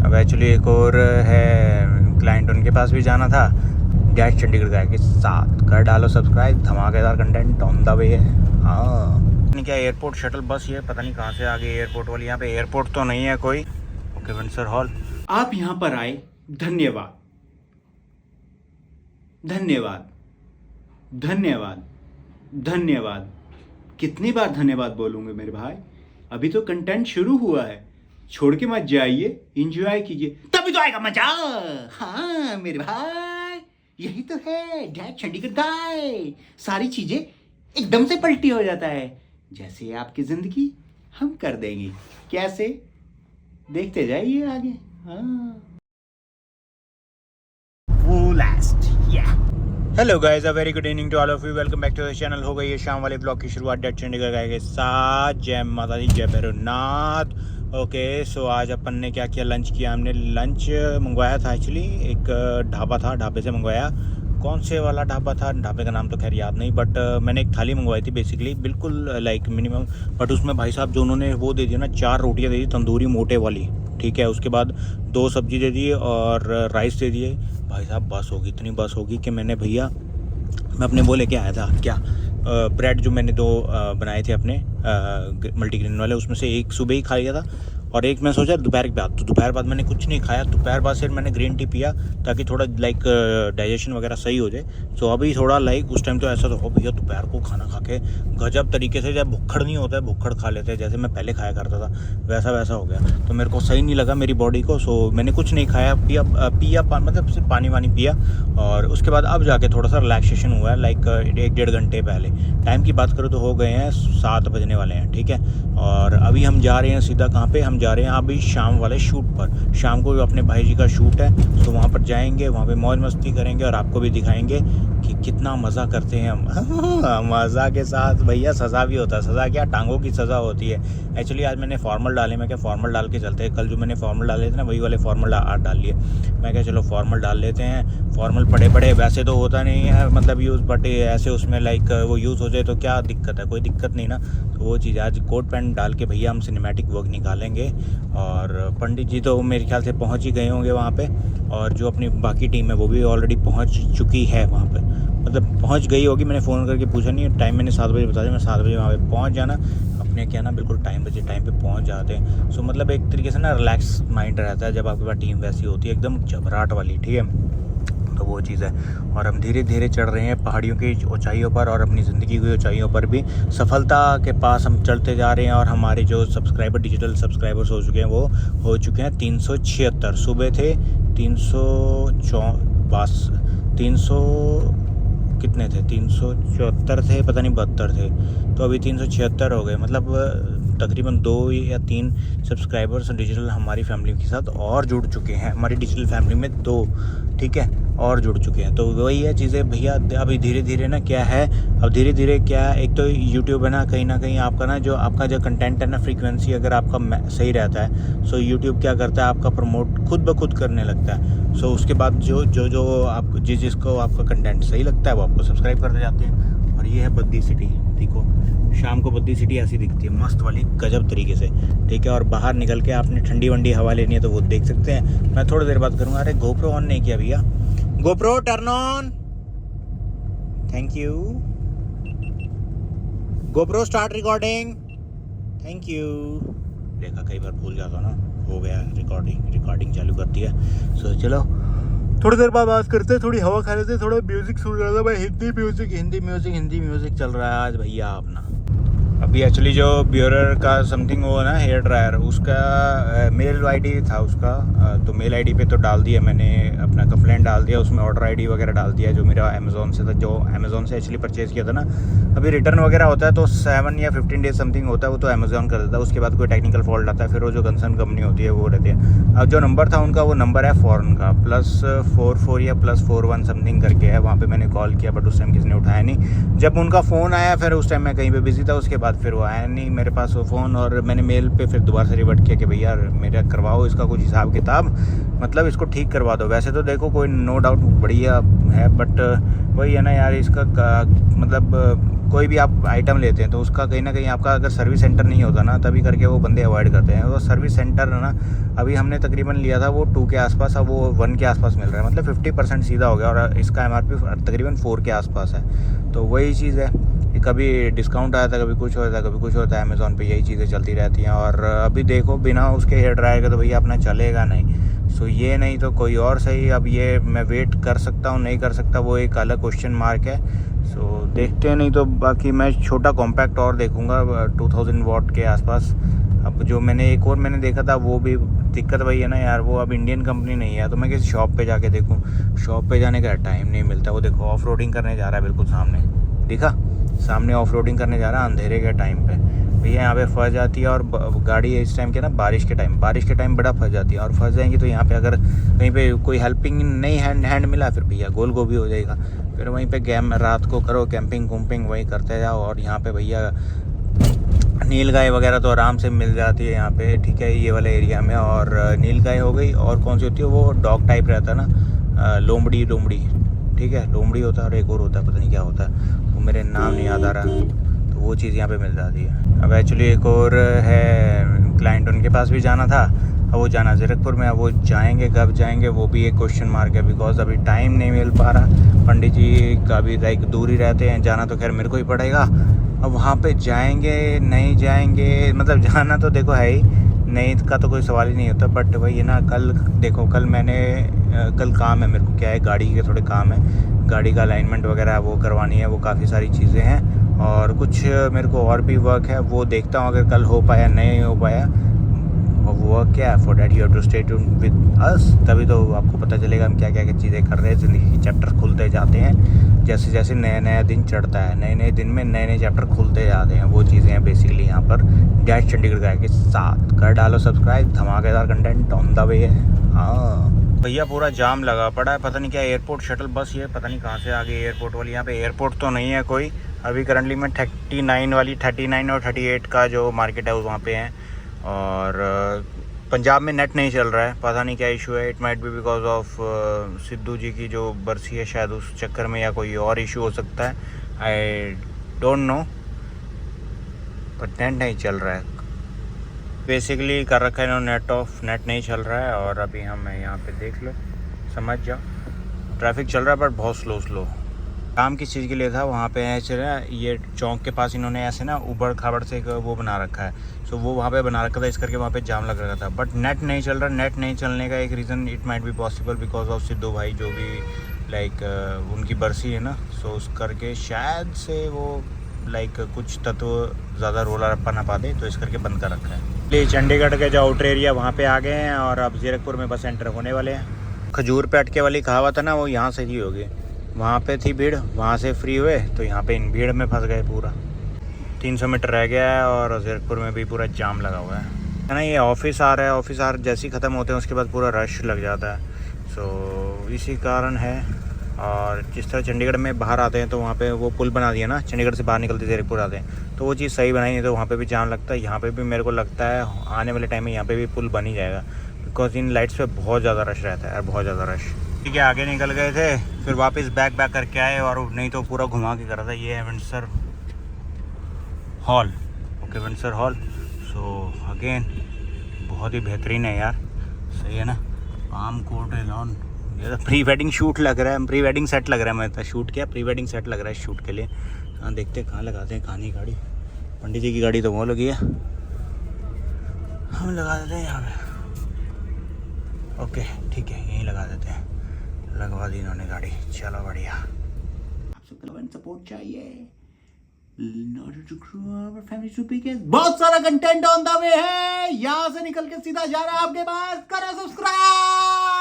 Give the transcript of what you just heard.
अब एक्चुअली एक और है क्लाइंट, उनके पास भी जाना था। डैश चंडीगढ़ गाय के साथ कर डालो सब्सक्राइब, धमाकेदार कंटेंट ऑन द वे है। हाँ क्या एयरपोर्ट शटल बस ये पता नहीं कहाँ से आ गई एयरपोर्ट वाली। यहाँ पे एयरपोर्ट तो नहीं है कोई। Okay Windsor hall. आप यहाँ पर आए, धन्यवाद धन्यवाद धन्यवाद धन्यवाद। कितनी बार धन्यवाद बोलूंगे मेरे भाई? अभी तो कंटेंट शुरू हुआ है, छोड़ के मत जाइए, एंजॉय कीजिए, तभी तो आएगा मजा। हाँ मेरे भाई, यही तो है डैड चंडीगढ़ गाय। सारी चीजें एकदम से पलटी हो जाता है, जैसे आपकी जिंदगी हम कर देंगे। कैसे? देखते जाइए आगे। हाँ hello guys, a very good evening to all of you. Welcome back to the channel. हो गई है शाम वाले ब्लॉग की शुरुआत डैड चंडीगढ़ गाय के साथ। जय माता दी, जय भैरवनाथ। ओके सो आज अपन ने क्या किया, लंच किया। हमने लंच मंगवाया था एक्चुअली, एक ढाबा था, ढाबे से मंगवाया। कौन से वाला ढाबा था, ढाबे का नाम तो खैर याद नहीं, बट मैंने एक थाली मंगवाई थी बेसिकली, बिल्कुल लाइक मिनिमम। बट उसमें भाई साहब जो उन्होंने वो दे दिया ना, 4 रोटियां दे दी तंदूरी मोटे वाली, ठीक है। उसके बाद 2 सब्जी दे दी और राइस दे दिए। भाई साहब बस होगी, इतनी बस होगी कि मैं अपने वो लेके आया था क्या, ब्रेड जो मैंने 2 बनाए थे अपने मल्टीग्रेन वाले, उसमें से एक सुबह ही खा लिया था और एक मैं सोचा दोपहर के बाद। तो दोपहर बाद मैंने कुछ नहीं खाया। दोपहर बाद सिर्फ मैंने ग्रीन टी पिया ताकि थोड़ा लाइक डाइजेशन वगैरह सही हो जाए। सो अभी थोड़ा लाइक उस टाइम तो ऐसा तो हो भैया, दोपहर को खाना खा के गजब तरीके से, जब भुक्खड़ नहीं होता है भुक्खड़ खा लेते हैं, जैसे मैं पहले खाया करता था वैसा हो गया। तो मेरे को सही नहीं लगा मेरी बॉडी को। सो मैंने कुछ नहीं खाया, पिया मतलब सिर्फ पानी वानी पिया। और उसके बाद अब जाके थोड़ा सा रिलैक्सेशन हुआ है, लाइक 1-1.5 घंटे पहले। टाइम की बात करूँ तो हो गए हैं 7 बजने वाले हैं, ठीक है। और अभी हम जा रहे हैं सीधा कहाँ पे, हम जा रहे हैं अभी शाम वाले शूट पर। शाम को अपने भाई जी का शूट है, तो वहाँ पर जाएंगे, वहाँ पे मौज मस्ती करेंगे और आपको भी दिखाएंगे कि कितना मज़ा करते हैं हम। मज़ा के साथ भैया सज़ा भी होता है। सज़ा क्या, टांगों की सज़ा होती है। एक्चुअली आज मैंने फॉर्मल डाले, मैं क्या फॉर्मल डाल के चलते हैं। कल जो मैंने फॉर्मल डाले थे ना, वही वाले फॉर्मल आज डाल लिए। मैं क्या चलो फॉर्मल डाल लेते हैं। फॉर्मल पड़े वैसे तो होता नहीं है मतलब यूज़, बट ऐसे उसमें लाइक वो यूज़ हो जाए तो क्या दिक्कत है, कोई दिक्कत नहीं ना। तो वो चीज़ आज कोट पैंट डाल के भैया हम सिनेमैटिक वर्क निकालेंगे। और पंडित जी तो मेरे ख्याल से पहुंच ही गए होंगे वहाँ पे, और जो अपनी बाकी टीम है वो भी ऑलरेडी पहुंच चुकी है वहाँ पे, मतलब पहुंच गई होगी। मैंने फ़ोन करके पूछा नहीं, टाइम मैंने 7 बजे बता दिया। मैं 7 बजे वहाँ पे पहुँच जाना, अपने क्या ना बिल्कुल टाइम पे पहुँच जाते हैं। सो मतलब एक तरीके से ना रिलैक्स माइंड रहता है जब आपके पास टीम वैसी होती है, एकदम घबराहट वाली, ठीक है। तो वो चीज़ है। और हम धीरे धीरे चढ़ रहे हैं पहाड़ियों की ऊंचाइयों पर, और अपनी ज़िंदगी की ऊंचाइयों पर भी सफलता के पास हम चलते जा रहे हैं। और हमारे जो सब्सक्राइबर, डिजिटल सब्सक्राइबर्स हो चुके हैं, वो हो चुके हैं 376। सुबह थे 300 कितने थे, 374 थे, पता नहीं 72 थे। तो अभी 376 हो गए, मतलब तकरीबन 2 या 3 सब्सक्राइबर्स डिजिटल हमारी फैमिली के साथ और जुड़ चुके हैं। हमारी डिजिटल फैमिली में 2, ठीक है, और जुड़ चुके हैं। तो वही है चीज़ें भैया। अभी धीरे धीरे ना क्या है, अब धीरे धीरे क्या है, एक तो यूट्यूब है ना कहीं आपका ना जो आपका जो कंटेंट है ना, फ्रीक्वेंसी अगर आपका सही रहता है, सो यूट्यूब क्या करता है, आपका प्रमोट खुद ब खुद करने लगता है। सो उसके बाद जो आप जिसको आपका कंटेंट सही लगता है वो आपको सब्सक्राइब करते जाते हैं। और ये है बद्दी सिटी, देखो शाम को बद्दी सिटी ऐसी दिखती है, मस्त वाली गजब तरीके से, ठीक है। और बाहर निकल के आपने ठंडी वंडी हवा लेनी है तो वो देख सकते हैं। मैं थोड़ी देर बात करूँगा। अरे गोप्रो ऑन नहीं किया भैया, GoPro turn on, thank you. GoPro start recording, thank you. देखा कई बार भूल जाता ना, हो गया रिकॉर्डिंग चालू करती है। सो चलो थोड़ी देर बाद बात करते हैं, थोड़ी हवा खा लेते हैं, थोड़ा म्यूजिक सुन रहा था भाई, हिंदी म्यूजिक चल रहा है आज भैया अपना। अभी एक्चुअली जो ब्यूरर का समथिंग वो ना हेयर ड्रायर, उसका मेल आईडी था उसका, तो मेल आईडी पे तो डाल दिया मैंने, अपना कंप्लेंट डाल दिया, उसमें ऑर्डर आईडी वगैरह डाल दिया जो मेरा अमेज़ोन से था, जो अमेज़ोन से एक्चुअली परचेज़ किया था ना। अभी रिटर्न वगैरह होता है तो 7 या 15 डेज समथिंग होता है, वो तो अमेज़ोन कर देता है। उसके बाद कोई टेक्निकल फॉल्ट आता है, फिर वो जो कंसर्न कंपनी होती है वो रहती है। अब जो नंबर था उनका, वो नंबर है फ़ॉरेन का, +44 या +41 समथिंग करके है। वहाँ पर मैंने कॉल किया बट उस टाइम किसी ने उठाया नहीं। जब उनका फ़ोन आया फिर उस टाइम मैं कहीं पर बिजी था, उसके बाद फिर वो आया नहीं मेरे पास वो फ़ोन। और मैंने मेल पे फिर दोबारा से रिवर्ट किया कि भैया मेरा करवाओ इसका कुछ हिसाब किताब, मतलब इसको ठीक करवा दो। वैसे तो देखो कोई नो डाउट बढ़िया है, बट वही है ना यार, इसका मतलब कोई भी आप आइटम लेते हैं तो उसका कहीं ना कहीं आपका अगर सर्विस सेंटर नहीं होता ना, तभी करके वो बंदे अवॉइड करते हैं। वो सर्विस सेंटर है ना, अभी हमने तकरीबन लिया था वो 2 के आसपास, अब वो 1 के आसपास मिल रहा है, मतलब 50% सीधा हो गया, और इसका MRP तकरीबन 4 के आसपास है। तो वही चीज़ है कि कभी डिस्काउंट आता है, कभी कुछ होता है, कभी कुछ होता है। अमेज़ॉन पे यही चीज़ें चलती रहती हैं। और अभी देखो बिना उसके हेयर ड्रायर के तो भैया अपना चलेगा नहीं। सो ये नहीं तो कोई और सही। अब ये मैं वेट कर सकता हूँ नहीं कर सकता, वो एक अलग क्वेश्चन मार्क है। सो देखते हैं, नहीं तो बाकी मैं छोटा कॉम्पैक्ट और देखूँगा 2000 वाट के आसपास। अब जो मैंने एक और मैंने देखा था, वो भी दिक्कत वही है ना यार, वो अब इंडियन कंपनी नहीं है, तो मैं किसी शॉप पे जाके देखूँ। शॉप पे जाने का टाइम नहीं मिलता। वो देखो ऑफ रोडिंग करने जा रहा है बिल्कुल सामने, दिखा सामने ऑफ रोडिंग करने जा रहा है अंधेरे के टाइम पे। भैया यहाँ पे फंस जाती है, और गाड़ी इस टाइम के ना बारिश के टाइम बड़ा फंस जाती है। और फंस जाएंगी तो यहाँ पे अगर कहीं पे कोई हेल्पिंग नहीं हैंड मिला, फिर भैया गोल गोभी हो जाएगा। फिर वहीं पे गेम रात को करो, कैंपिंग कुम्पिंग वहीं करते जाओ। और यहाँ पे भैया नील गाय वगैरह तो आराम से मिल जाती है यहाँ पे, ठीक है, ये वाले एरिया में। और नील गाय हो गई, और कौन सी होती है वो डॉग टाइप रहता है ना, लोमड़ी, ठीक है, लोमड़ी होता है, और एक और होता है पता नहीं क्या होता है, वो मेरे नाम नहीं याद आ रहा। तो वो चीज़ यहाँ पे मिल जाती है। अब एक्चुअली एक और है क्लाइंट, उनके पास भी जाना था। अब वो जाना ज़ीरकपुर में, अब वो जाएंगे, कब जाएंगे वो भी एक क्वेश्चन मार्क है, बिकॉज अभी टाइम नहीं मिल पा रहा। पंडित जी का भी लाइक दूर ही रहते हैं, जाना तो खैर मेरे को ही पड़ेगा। अब वहाँ पे जाएंगे नहीं जाएंगे, मतलब जाना तो देखो है ही, नहीं का तो कोई सवाल ही नहीं होता। बट वही है ना, कल देखो कल काम है मेरे को, क्या है, गाड़ी के थोड़े काम है, गाड़ी का अलाइनमेंट वगैरह वो करवानी है, वो काफ़ी सारी चीज़ें हैं। और कुछ मेरे को और भी वर्क है, वो देखता हूँ अगर कल हो पाया नहीं हो पाया। वो क्या है, for that you have to stay tuned with us, तभी तो आपको पता चलेगा हम क्या क्या चीज़ें कर रहे हैं। ज़िंदगी के चैप्टर खुलते जाते हैं, जैसे जैसे नया दिन चढ़ता है, नए दिन में नए चैप्टर खुलते जाते हैं। वो चीज़ें हैं बेसिकली यहाँ पर डैश चंडीगढ़ गाय के साथ। कर डालो सब्सक्राइब, धमाकेदार कंटेंट ऑन द वे है। हाँ भैया, पूरा जाम लगा पड़ा है, पता नहीं क्या एयरपोर्ट शटल बस, ये पता नहीं कहाँ से आ गई एयरपोर्ट वाली। यहाँ पे एयरपोर्ट तो नहीं है कोई अभी करंटली। मैं 39 और 38 का जो मार्केट है वहाँ पे हैं। और पंजाब में नेट नहीं चल रहा है, पता नहीं क्या इशू है। It might be because of Sidhu ji की जो बरसी है, शायद उस चक्कर में, या कोई और इशू हो सकता है, I don't know. But net नहीं चल रहा है, बेसिकली कर रखा है इन्होंने नेट ऑफ, नेट नहीं चल रहा है। और अभी हम यहाँ पे देख लो, समझ जाओ, ट्रैफिक चल रहा है बट बहुत स्लो। काम किस चीज़ के लिए था वहाँ पे ऐसे ना, ये चौक के पास इन्होंने ऐसे ना ऊबड़ खाबड़ से एक वो बना रखा है। सो वो वहाँ पे बना रखा था, इस करके वहाँ पे जाम लग रहा था। बट नेट नहीं चल रहा। नेट नहीं चलने का एक reason it might be possible because of Sidhu भाई, जो भी लाइक उनकी बरसी है ना, सो उस करके शायद से वो लाइक कुछ तत्व ज़्यादा रोला रप्पा ना पा दे, तो इस करके बंद कर रखा है। ये चंडीगढ़ के जो आउटर एरिया वहाँ पे आ गए हैं, और अब ज़ीरकपुर में बस एंटर होने वाले हैं। खजूर पे अटके वाली कहावत है ना, वो यहाँ से ही होगी। वहाँ पे थी भीड़, वहाँ से फ्री हुए तो यहाँ पे इन भीड़ में फंस गए पूरा। 300 मीटर रह गया है, और ज़ीरकपुर में भी पूरा जाम लगा हुआ है ना। ये ऑफिस आ रहा है, ऑफिस आर जैसे ही ख़त्म होते हैं उसके बाद पूरा रश लग जाता है। सो इसी कारण है। और जिस तरह चंडीगढ़ में बाहर आते हैं तो वहाँ पे वो पुल बना दिया ना, चंडीगढ़ से बाहर निकलते ज़ीरकपुर आते हैं, तो वो चीज़ सही बनाई नहीं, तो वहाँ पे भी जाम लगता है। यहाँ पे भी मेरे को लगता है आने वाले टाइम में यहाँ पे भी पुल बन ही जाएगा, बिकॉज इन लाइट्स पे बहुत ज़्यादा रश रहता है यार, बहुत ज़्यादा रश। ठीक है, आगे निकल गए थे, फिर वापस बैक करके आए, और नहीं तो पूरा घुमा के करा था। ये है Windsor hall, okay, Windsor hall. So again बहुत ही बेहतरीन है यार, सही है ना। पाम कोर्ट लॉन, ये तो प्री वेडिंग शूट लग रहा है, प्री वेडिंग सेट लग रहा है। मैं तो शूट किया, प्री वेडिंग सेट लग रहा है शूट के लिए। हाँ, देखते हैं कहाँ लगाते हैं कहानी गाड़ी। पंडित जी की गाड़ी तो वो लगी है, हम लगा देते हैं यहाँ पे। ओके ठीक है, यहीं लगा देते हैं। लगवा दी इन्होंने गाड़ी, चलो बढ़िया। आप सबका लव एंड सपोर्ट चाहिए, बहुत सारा कंटेंट ऑन द वे है, यहाँ से निकल के सीधा जा रहा है आपके पास। करो सब्सक्राइब।